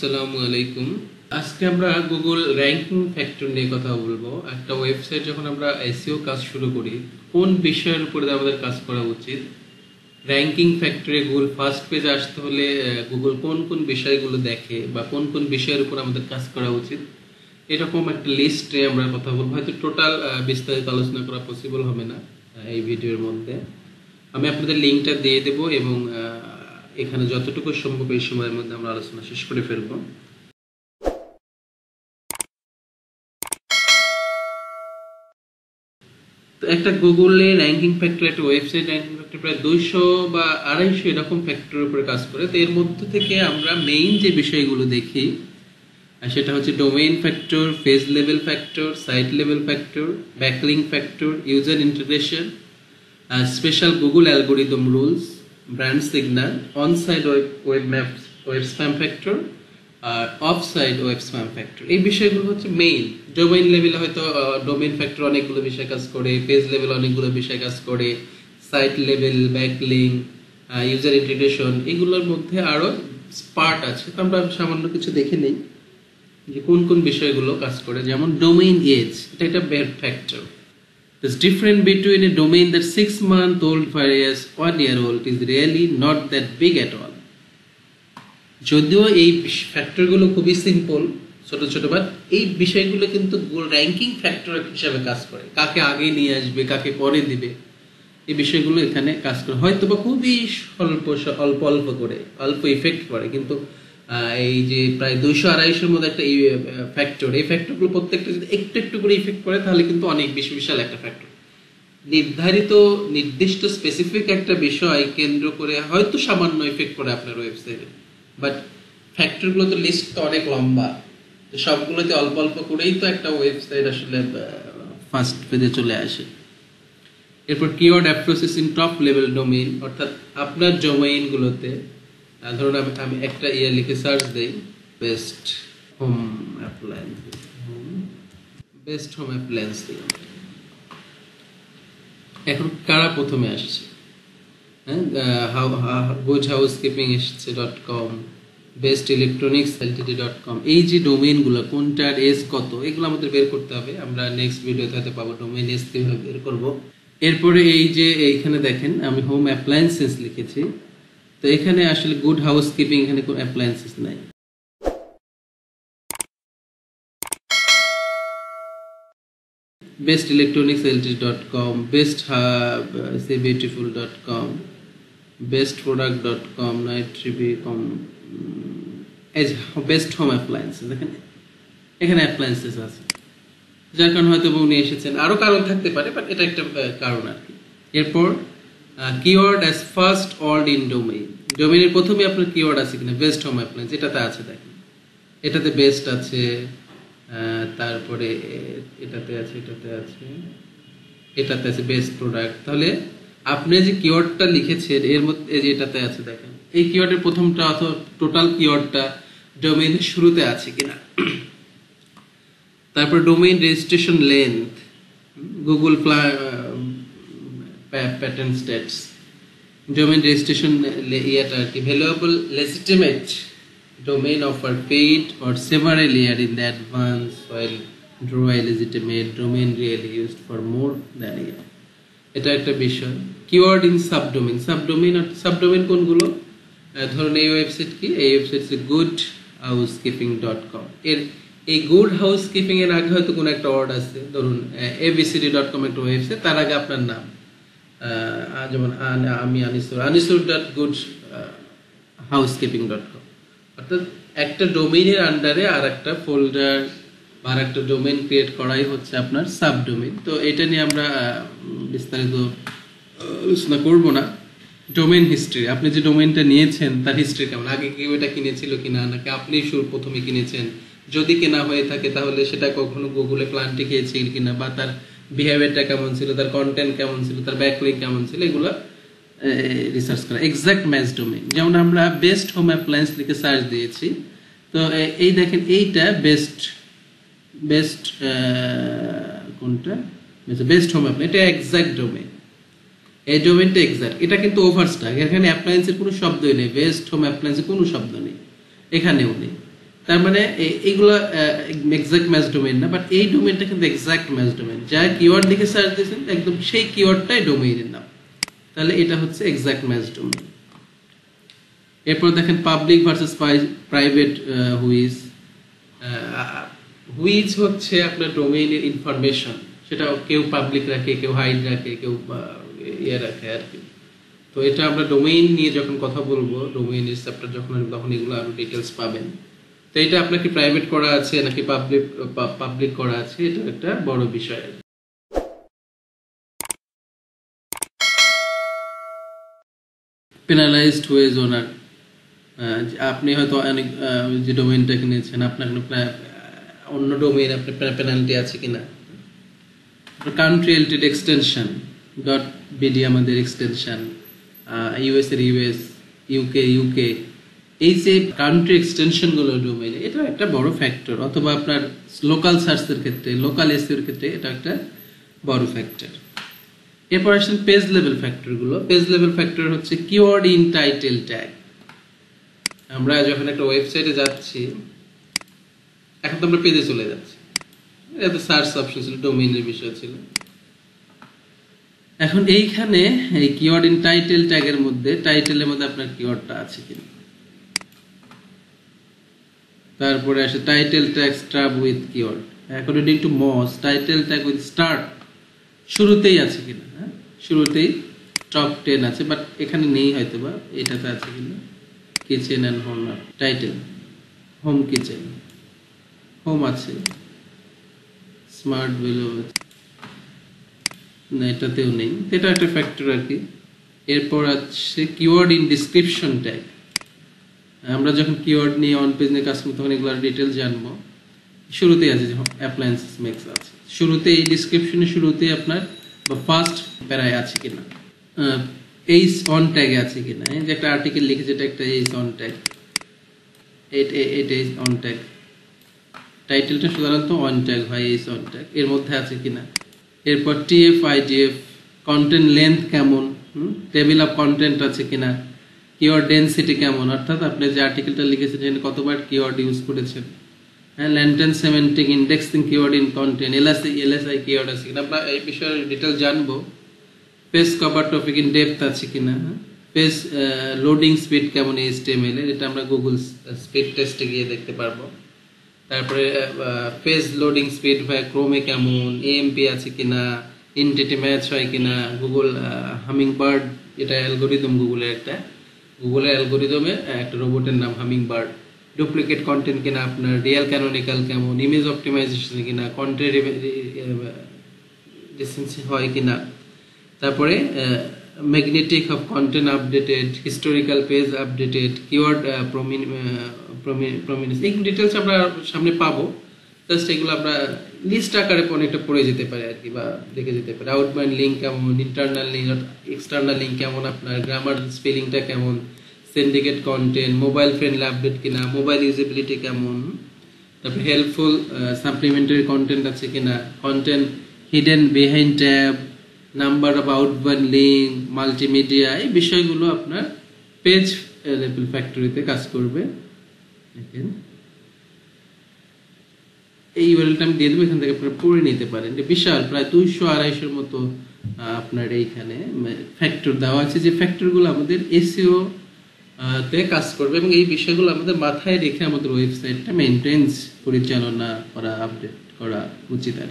আসসালামু আলাইকুম। আজকে আমরা গুগল র্যাঙ্কিং ফ্যাক্টর নিয়ে কথা বলবো। একটা ওয়েবসাইট যখন আমরা এসইও কাজ শুরু করি, কোন বিষয়ের উপরে আমাদের কাজ করা উচিত, র্যাঙ্কিং ফ্যাক্টরে গুগল ফার্স্ট পেজে আসতে হলে গুগল কোন কোন বিষয়গুলো দেখে বা কোন কোন বিষয়ের উপর আমাদের কাজ করা উচিত, এরকম একটা লিস্টে আমরা কথা বলবো। হয়তো টোটাল বিস্তারিত আলোচনা করা পসিবল হবে না এই ভিডিওর মধ্যে। আমি আপনাদের লিঙ্কটা দিয়ে দেবো এবং এখানে যতটুকু সম্ভব এই সময়ের মধ্যে আমরা আলোচনা শেষ করে ফেলবো। তো একটা গুগলে র্যাঙ্কিং ফ্যাক্টর, একটা ওয়েবসাইট র্যাঙ্কিং ফ্যাক্টর প্রায় 200 বা 250 এরকম ফ্যাক্টরের উপরে কাজ করে। তো এর মধ্যে থেকে আমরা মেইন যে বিষয়গুলো দেখি সেটা হচ্ছে domain factor, page level factor, site level factor, backlink factor, user integration, special Google algorithm rules, brand signal, on site web spam factor আর অফ-সাইট ওয়েব স্প্যাম ফ্যাক্টর। এই বিষয়গুলো হচ্ছে মেইন। ডোমেইন লেভেলে হয়তো ডোমেইন ফ্যাক্টর অনেকগুলো বিষয় কাজ করে, পেজ লেভেল অনেকগুলো বিষয় কাজ করে, site level, backlink, user integration, এগুলোর মধ্যে আরো পার্ট আছে। তো আমরা সামান্য কিছু দেখে নেই যে কোন কোন বিষয়গুলো কাজ করে। যেমন ডোমেইন এজ, এটা একটা bed factor. The difference between a domain that's 6-month-old versus 1-year-old is really not that big at all. যদিও এই ফ্যাক্টরগুলো খুবই সিম্পল, ছোট ছোট, বাট এই বিষয়গুলো কিন্তু র্যাঙ্কিং ফ্যাক্টর হিসেবে কাজ করে। কাকে আগে নিয়ে আসবে, কাকে পরে দিবে, এই বিষয়গুলো এখানে কাজ করে। হয়তো বা খুবই অল্প অল্প করে, অল্প ইফেক্ট করে, কিন্তু এই যে প্রায় 200-250 মধ্যে একটা ফ্যাক্টর, এই ফ্যাক্টরগুলো প্রত্যেকটা যদি একটু একটু করে ইফেক্ট করে তাহলে কিন্তু অনেক বেশি বিশাল একটা ফ্যাক্টর। নির্দিষ্ট স্পেসিফিক একটা বিষয় কেন্দ্র করে হয়তো সামান্য ইফেক্ট করে আপনার ওয়েবসাইটে, বাট ফ্যাক্টরগুলো তো লিস্ট তো অনেক লম্বা, তো সবগুলোতে অল্প অল্প করেই তো একটা ওয়েবসাইট আসলে ফার্স্ট পেজে চলে আসে। এরপর keyword approaches in top level domain, অর্থাৎ আপনার ডোমেইনগুলোতে ধরুন আমি একটা লিখে সার্চ দেই, best home appliance, best home appliance. এখন কারা প্রথমে আসছে? গুড হাউসকিপিং এসছে .com, বেস্ট ইলেকট্রনিক্স ltd.com। এই যে ডোমেইনগুলো কোনটার এজ কত, এগুলো আমাদের বের করতে হবে। আমরা নেক্সট ভিডিওতে হয়তো পাবো ডোমেইন এজ কিভাবে বের করবো। এরপরে এই যে এইখানে দেখেন আমি হোম অ্যাপ্লায়েন্সেস লিখেছি, তো এখানে আসলে গুড হাউসকিপিং, এখানে কোনো অ্যাপ্লায়েন্সেস নাই। Best electronics ltd.com, best beautiful.com, best প্রোডাক্ট.com, night.com, বেস্ট হোম অ্যাপ্লায়েন্সেস। দেখেন এখানে অ্যাপ্লায়েন্সেস আছে, যার কারণে হয়তো উনি এসেছেন। আরো কারণ থাকতে পারে, বাট এটা একটা কারণ আর কি। এরপর keyword as first word in domain, ডোমেইনের প্রথমে আপনার কিওয়ার্ড আছে কিনা, বেস্ট হোম অ্যাপ্লায়েন্স এটাতে আছে, দেখেন এটাতে বেস্ট আছে, তারপরে এটাতে আছে, এটাতে আছে বেস্ট প্রোডাক্ট। তাহলে আপনি যে কিওয়ার্ডটা লিখেছেন এর মধ্যে যে এটাতে আছে, দেখেন এই কিওয়ার্ডের প্রথমটা অথবা টোটাল কিওয়ার্ডটা ডোমেইনের শুরুতে আছে কিনা। তারপর domain registration length, Google pattern stats, domain registration ইয়েটা আর কি, valuable legitimate domain offer paid or several year in the advance, while draw a legitimate domain really used for more than a year. এটা একটা বিষয়। Keyword in subdomain, subdomain কোনগুলো? ধরুন এই website কি, এই ওয়েবসাইট গুড হাউসকিপিং.com, এর এই গুড হাউসকিপিং এর আগে হয়তো কোনো একটা ওয়ার্ড আছে, ধরুন abcd.com একটা ওয়েবসাইট, তার আগে আপনার নাম, যেমন আমি anisur.good.housekeeping.com। অর্থাৎ একটা ডোমেইনের আন্ডারে আর একটা ফোল্ডার বা আর একটা ডোমেইন ক্রিয়েট করাই হচ্ছে আপনার সাবডোমেইন। তো এটা নিয়ে আমরা বিস্তারিত আলোচনা করব না। ডোমেইন হিস্ট্রি, আপনি যে ডোমেইনটা নিয়েছেন তার হিস্ট্রি কেমন, আগে কেউ এটা কিনেছিল কিনা, নাকি আপনি প্রথমে কিনেছেন, যদি কেনা হয়ে থাকে তাহলে সেটা কখনো গুগলে প্লান্টে খেয়েছিল কিনা, বা তার বিহেভিয়ারটা কেমন ছিল, তার কন্টেন্ট কেমন ছিল, তার ব্যাকলিঙ্ক কেমন ছিল, এগুলো রিসার্চ করা। এক্সাক্ট ম্যাচ ডোমেইন, যেমন আমরা বেস্ট হোম অ্যাপ্লায়েন্স লিখে সার্চ দিয়েছি, তো এই দেখেন এইটা বেস্ট কোনটা, বেস্ট হোম অ্যাপ্লায়েন্স, এটা এক্সাক্ট ডোমেইন। এই ডোমেইনটা এক্সাক্ট, এটা কিন্তু ওভারস্ট্যাক, এখানে অ্যাপ্লায়েন্সের কোনো শব্দই নেই, বেস্ট হোম অ্যাপ্লায়েন্সের কোনো শব্দ নেই, এখানেও নেই। তার মানে এইগুলা এক্সাক্ট ম্যাচ ডোমেইন না, বাট এই ডোমেইনটা কিন্তু এক্সাক্ট ম্যাচ ডোমেইন। যা কিওয়ার্ড লিখে সার্চ দিয়েছেন একদম সেই কিওয়ার্ডটাই ডোমেইনের নাম, তাহলে এটা হচ্ছে এক্সাক্ট ম্যাচ ডোমেইন। এরপর দেখেন public versus private whois. Whois হচ্ছে আপনার ডোমেইনের ইনফরমেশন, সেটা কেউ পাবলিক রাখে, কেউ হাইড রাখে, কেউ ইয়ে রাখে আর কি। তো এটা আমরা ডোমেইন নিয়ে যখন কথা বলবো, ডোমেইনের চ্যাপ্টার যখন তখন এগুলো আরো ডিটেলস পাবেন। তো এটা আপনাকে প্রাইভেট করা আছে নাকি পাবলিক করা আছে, এটা একটা বড় বিষয়। পেনালাইজড ওয়েজ ওনার, আপনি হয়তো অনেক যে ডোমেইনটা কিনেছেন আপনার অন্য ডোমেইন আপনার পেনাল্টি আছে কিনা। Country related extension dot BD আমাদের এক্সটেনশন, ইউএস এর ইউএস, ইউকে, এই যে কান্ট্রি এক্সটেনশন গুলো ডোমেইনে, এটা একটা বড় ফ্যাক্টর। অথবা আপনার লোকাল সার্চের ক্ষেত্রে, লোকাল এসইও এর ক্ষেত্রে এটা একটা বড় ফ্যাক্টর। এরপর আসেন পেজ লেভেল ফ্যাক্টর গুলো। পেজ লেভেল ফ্যাক্টর হচ্ছে কিওয়ার্ড ইন টাইটেল ট্যাগ। আমরা যখন একটা ওয়েবসাইটে যাচ্ছি, এখন তো আমরা পেজে চলে যাচ্ছি, এটা সার্চ অপশন ছিল, ডোমেইনের বিষয় ছিল। এখন এইখানে এই কিওয়ার্ড ইন টাইটেল ট্যাগের মধ্যে, টাইটেলের মধ্যে আপনার কিওয়ার্ডটা আছে কিনা। তারপরে আসে title tag start with keyword according to moss, title tag with start শুরুতেই আছে কিনা। হ্যাঁ, শুরুতেই টপ 10 আছে, বাট এখানে নেই হয়তো, বা এটাতে আছে কিনা। Kitchen and home title, home kitchen, home আছে, স্মার্ট বেলো না, এটাতেও নেই, এটা একটা ফ্যাক্টর আর কি। এরপর আছে কিওয়ার্ড ইন ডেসক্রিপশন ট্যাগ। আমরা যখন কিওয়ার্ড নিয়ে অন পেজ নিয়ে কাজ করব তখন এগুলোর ডিটেইলস জানবো। শুরুতেই আছে যে অ্যাপ্লায়েন্সেস মেক্স আছে, শুরুতে এই ডেসক্রিপশনের শুরুতেই আপনার বা ফার্স্ট প্যারায় আছে কিনা। এইস অন ট্যাগে আছে কিনা, এই যে একটা আর্টিকেল লিখেছে এটা একটা এইস অন ট্যাগ, এটা এইস অন ট্যাগ। টাইটেলটা সাধারণত অন ট্যাগ হয়, এইস অন ট্যাগ এর মধ্যে আছে কিনা। এরপর টিএফ আইডিএফ, কন্টেন্ট লেন্থ কেমন, টেবিল অফ কন্টেন্ট আছে কিনা, কিওয়ার্ড ডেনসিটি কেমন, অর্থাৎ আপনি যে আর্টিকেলটা লিখেছেন সেখানে কতবার কিওয়ার্ড ইউজ করেছেন। হ্যাঁ, latent semantic indexing keyword in content, LSI keyword আছে কিনা, আমরা এই বিষয়ে ডিটেল জানবো। Page cover topic in depth আছে কিনা, পেজ লোডিং স্পিড কেমন এইচটিএমএল এর, এটা আমরা গুগল স্পিড টেস্টে গিয়ে দেখতে পারবো। তারপরে পেজ লোডিং স্পিড ভাই ক্রোমে কেমন, এএমপি আছে কিনা, এনটিটি ম্যাচ হয় কিনা, গুগল হামিং বার্ড, এটা অ্যালগোরিদম গুগলের একটা, গুগলের অ্যালগোরিদমে একটা রোবটের নাম হামিং বার্ড। ডুপ্লিকেট কন্টেন্ট কিনা আপনার, রিয়েল ক্যানোনিক্যাল কেমন, ইমেজ অপটিমাইজেশন কিনা, কন্টেন্ট ডিসেন্সি হয় কিনা। তারপরে magnetic of content updated, historical page updated, keyword prominence, এই ডিটেলস আমরা সামনে পাবো। জাস্ট এগুলো আমরা লিস্ট আকারে অনেকটা পড়ে যেতে পারে আর কি, বা দেখে যেতে পারে। আউটবাউন্ড লিঙ্ক কেমন, ইন্টারনাল লিঙ্ক, এক্সটার্নাল লিঙ্ক কেমন, আপনার গ্রামার স্পেলিংটা কেমন, syndicate content, mobile friendly update কিনা, মোবাইল ইউজেবিলিটি কেমন, তারপরে হেল্পফুল সাপ্লিমেন্টারি কন্টেন্ট আছে কিনা, content hidden behind tab, number of outbound link, multimedia, এই বিষয়গুলো আপনার পেজ লেভেল ফ্যাক্টরিতে কাজ করবে। দেখেন এই ইউআরএলটা আমি দিয়ে দেবো, এখান থেকে আপনারা পড়ে নিতে পারেন। বিশাল প্রায় 200-250 মতো আপনার এইখানে ফ্যাক্টর দেওয়া আছে, যে ফ্যাক্টরগুলো আমাদের এসইও তে কাজ করবে, এবং এই বিষয়গুলো আমাদের মাথায় রেখে আমাদের ওয়েবসাইটটা মেইনটেন্স পরিচালনা করা, আপডেট করা উচিত আর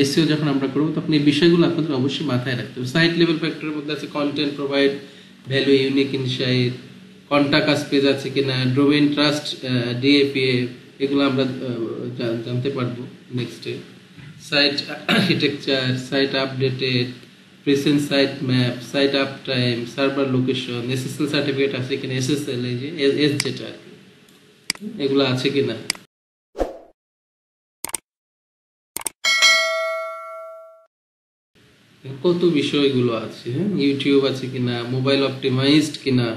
এসইও যখন আমরা করবো তখন এই বিষয়গুলো আপনাদের অবশ্যই মাথায় রাখতে হবে। সাইট লেভেল ফ্যাক্টরের মধ্যে আছে content provide value, unique insight, contact আস পেজ আছে কিনা, ডোমেইন ট্রাস্ট, ডিএপিএ, এগুলো আমরা জানতে পারবো নেক্সটে। Site architecture, site updated, present site map, site uptime, server location, SSL certificate আছে কিনা, এসএসএল এই যে এস যেটা আর কি, এগুলো আছে কিনা। কত বিষয়গুলো আছে, ইউটিউব আছে কিনা, মোবাইল অপটিমাইজড কিনা।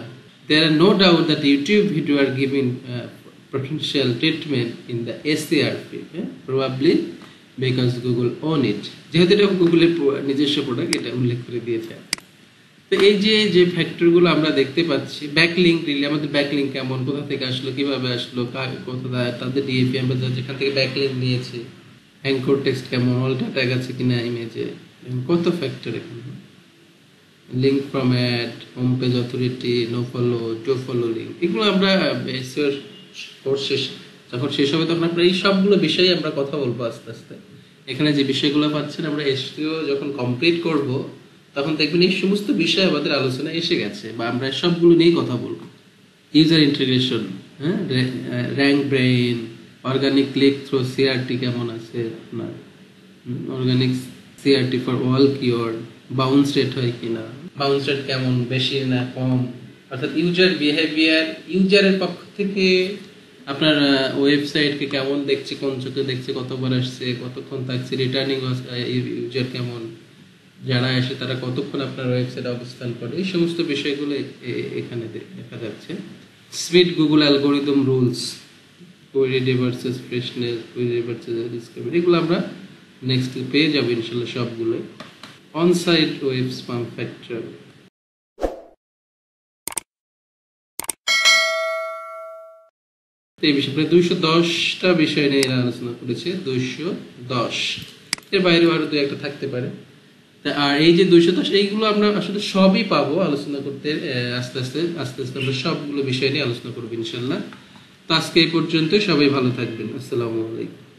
There are no doubt that YouTube video are given potential treatment in the SERP, probably because Google own it, যেহেতু এটা গুগলের নিজস্ব প্রোডাক্ট, এটা উল্লেখ করে দিয়েছে। তো এই যে যে ফ্যাক্টরগুলো আমরা দেখতে পাচ্ছি, ব্যাকলিঙ্ক রিলে আমাদের ব্যাকলিঙ্ক কেমন, কোথা থেকে আসলো, কিভাবে আসলো, কোথায় তাদের ডিএপি আমরা যেখান থেকে ব্যাকলিঙ্ক নিয়েছি, অ্যাঙ্কর টেক্সট কেমন, অল্টা ট্যাগ আছে কিনা ইমেজে, কত ফ্যাক্টর এখানে, link format, home page authority, nofollow, dofollow link, এগুলো আমরা কোর্স শেষ যখন শেষ হবে তখন আমরা এই সবগুলো বিষয়ে আমরা কথা বলবো আস্তে আস্তে। এখানে যে বিষয়গুলো পাচ্ছেন আমরা এসইও যখন কমপ্লিট করব তখন দেখবেন এই সমস্ত বিষয় আমাদের আলোচনা এসে গেছে, বা আমরা সবগুলো নিয়েই কথা বলবো। ইউজার ইন্টিগ্রেশন, হ্যাঁ, rank brain, organic click through CRT কেমন আছে আপনার, organic CRT for all keyword, bounce rate হয় কিনা, বাউন্স রেট কেমন, বেশি না কম, অর্থাৎ ইউজার বিহেভিয়ার, ইউজারের পক্ষ থেকে আপনার ওয়েবসাইটকে কেমন দেখছে, কোন চোখে দেখছে, কতবার আসছে, কতক্ষণ থাকছে, রিটার্নিং ইউজার কেমন, যারা আসে তারা কতক্ষণ আপনার ওয়েবসাইটে অবস্থান করে, এই সমস্ত বিষয়গুলো এখানে দেখা যাচ্ছে। Speed Google algorithm rules, query versus freshness, query versus Discovery, এগুলো আমরা নেক্সট পেয়ে যাবো ইনশাল্লাহ সবগুলো। অনসাইট ওয়েব স্প্যাম ফ্যাক্টর, এই বিষয়ে প্রায় 210টা বিষয় নিয়ে আলোচনা করেছে, 210, এর বাইরে আরো দু একটা থাকতে পারে। আর এই যে 210 এইগুলো আমরা আসলে সবই পাবো আলোচনা করতে, আস্তে আস্তে আমরা সবগুলো বিষয় নিয়ে আলোচনা করবো ইনশাল্লাহ। তো আজকে এই পর্যন্ত, সবাই ভালো থাকবেন, আসসালামু আলাইকুম।